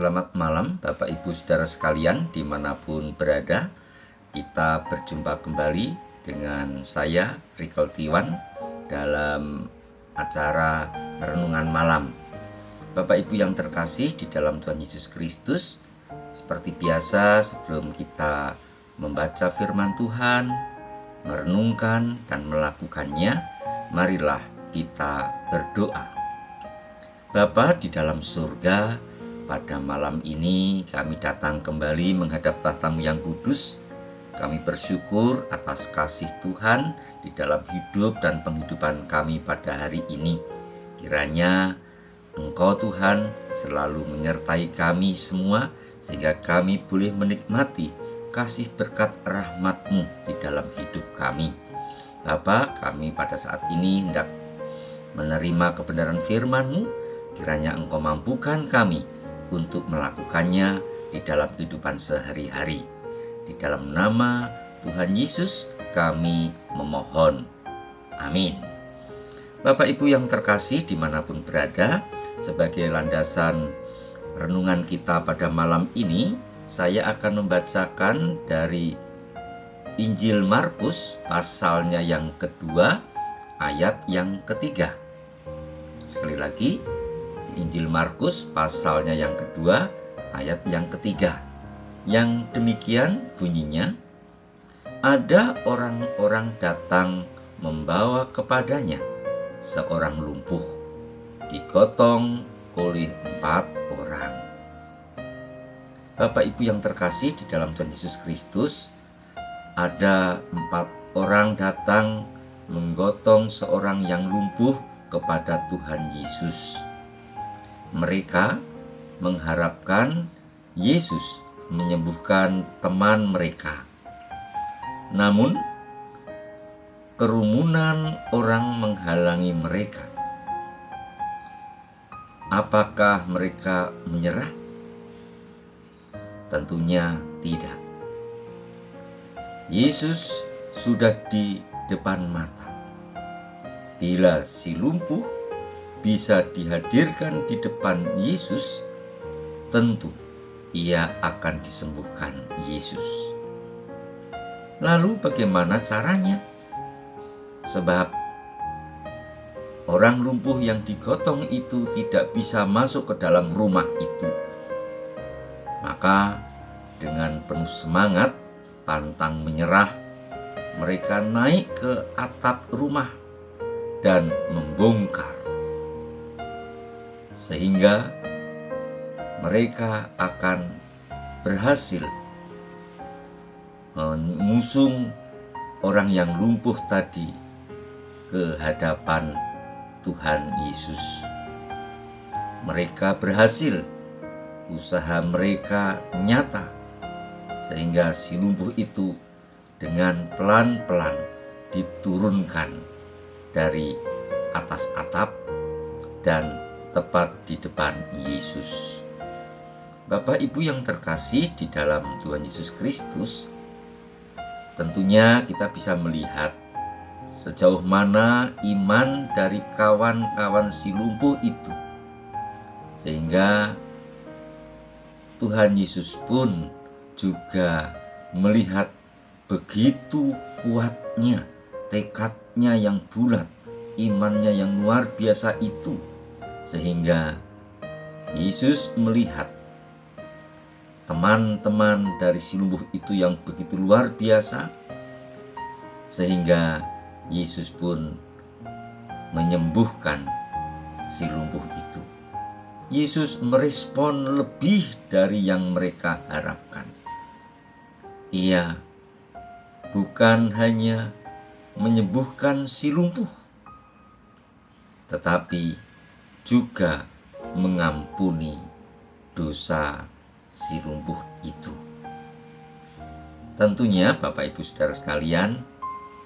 Selamat malam Bapak Ibu Saudara sekalian dimanapun berada. Kita berjumpa kembali dengan saya Rikol Tiwan dalam acara Renungan Malam. Bapak Ibu yang terkasih di dalam Tuhan Yesus Kristus, seperti biasa sebelum kita membaca firman Tuhan, merenungkan dan melakukannya, marilah kita berdoa. Bapa di dalam surga, pada malam ini kami datang kembali menghadap tahta-Mu yang kudus. Kami bersyukur atas kasih Tuhan di dalam hidup dan penghidupan kami pada hari ini. Kiranya Engkau Tuhan selalu menyertai kami semua, sehingga kami boleh menikmati kasih berkat rahmat-Mu di dalam hidup kami. Bapa, kami pada saat ini hendak menerima kebenaran firman-Mu. Kiranya Engkau mampukan kami untuk melakukannya di dalam kehidupan sehari-hari. Di dalam nama Tuhan Yesus kami memohon. Amin. Bapak Ibu yang terkasih dimanapun berada, sebagai landasan renungan kita pada malam ini, saya akan membacakan dari Injil Markus pasalnya yang kedua, ayat yang ketiga. Sekali lagi, Injil Markus pasalnya yang kedua, ayat yang ketiga. Yang demikian bunyinya, ada orang-orang datang membawa kepadanya seorang lumpuh, digotong oleh 4 orang. Bapak Ibu yang terkasih di dalam Tuhan Yesus Kristus, ada 4 orang datang menggotong seorang yang lumpuh kepada Tuhan Yesus. Mereka mengharapkan Yesus menyembuhkan teman mereka. Namun, kerumunan orang menghalangi mereka. Apakah mereka menyerah? Tentunya tidak. Yesus sudah di depan mata. Bila si lumpuh bisa dihadirkan di depan Yesus, tentu ia akan disembuhkan Yesus. Lalu bagaimana caranya? Sebab orang lumpuh yang digotong itu tidak bisa masuk ke dalam rumah itu. Maka dengan penuh semangat, pantang menyerah, mereka naik ke atap rumah dan membongkar, sehingga mereka akan berhasil mengusung orang yang lumpuh tadi ke hadapan Tuhan Yesus. Mereka berhasil, usaha mereka nyata, sehingga si lumpuh itu dengan pelan-pelan diturunkan dari atas atap dan tepat di depan Yesus. Bapak Ibu yang terkasih di dalam Tuhan Yesus Kristus, tentunya kita bisa melihat sejauh mana iman dari kawan-kawan si lumpuh itu, sehingga Tuhan Yesus pun juga melihat begitu kuatnya tekadnya yang bulat, imannya yang luar biasa itu, sehingga Yesus melihat teman-teman dari si lumpuh itu yang begitu luar biasa, sehingga Yesus pun menyembuhkan si lumpuh itu. Yesus merespon lebih dari yang mereka harapkan. Ia bukan hanya menyembuhkan si lumpuh, tetapi juga mengampuni dosa si lumpuh itu. Tentunya Bapak Ibu Saudara sekalian,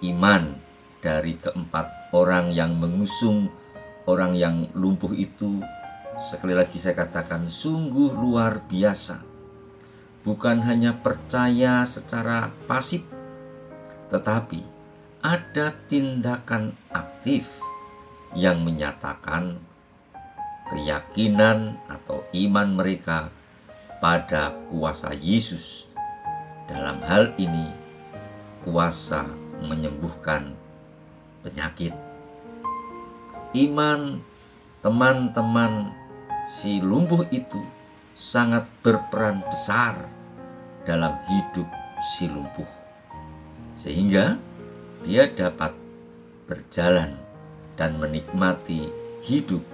iman dari keempat orang yang mengusung orang yang lumpuh itu, sekali lagi saya katakan, sungguh luar biasa. Bukan hanya percaya secara pasif, tetapi ada tindakan aktif yang menyatakan keyakinan atau iman mereka pada kuasa Yesus. Dalam hal ini, kuasa menyembuhkan penyakit. Iman teman-teman si lumpuh itu sangat berperan besar dalam hidup si lumpuh, sehingga dia dapat berjalan dan menikmati hidup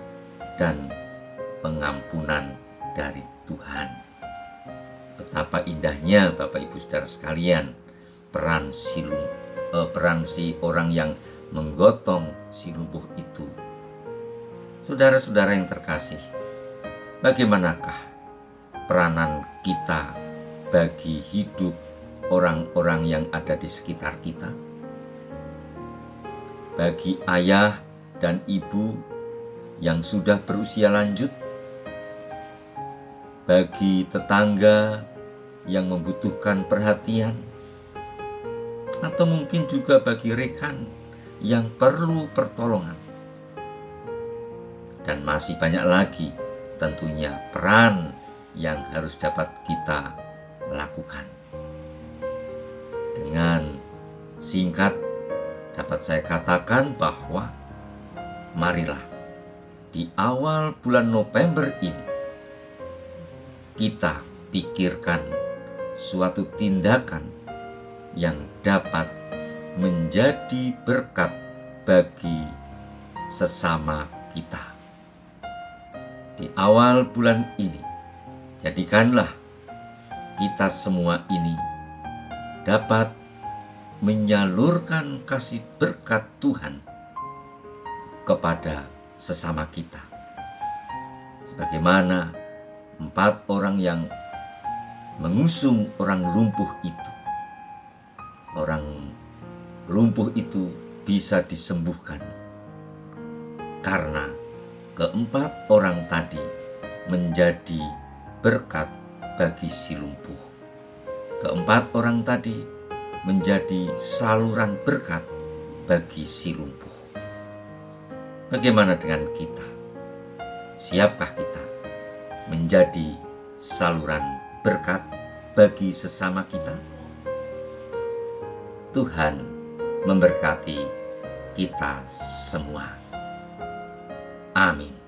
dan pengampunan dari Tuhan. Betapa indahnya Bapak Ibu Saudara sekalian peran si orang yang menggotong si lumpuh itu. Saudara-saudara yang terkasih, bagaimanakah peranan kita bagi hidup orang-orang yang ada di sekitar kita? Bagi ayah dan ibu yang sudah berusia lanjut, bagi tetangga yang membutuhkan perhatian, atau mungkin juga bagi rekan yang perlu pertolongan. Dan masih banyak lagi tentunya peran yang harus dapat kita lakukan. Dengan singkat dapat saya katakan bahwa marilah di awal bulan November ini kita pikirkan suatu tindakan yang dapat menjadi berkat bagi sesama kita. Di awal bulan ini, jadikanlah kita semua ini dapat menyalurkan kasih berkat Tuhan kepada sesama kita. Sebagaimana 4 orang yang mengusung orang lumpuh itu. Orang lumpuh itu bisa disembuhkan karena keempat orang tadi menjadi berkat bagi si lumpuh. Keempat orang tadi menjadi saluran berkat bagi si lumpuh. Bagaimana dengan kita? Siapkah kita menjadi saluran berkat bagi sesama kita? Tuhan memberkati kita semua. Amin.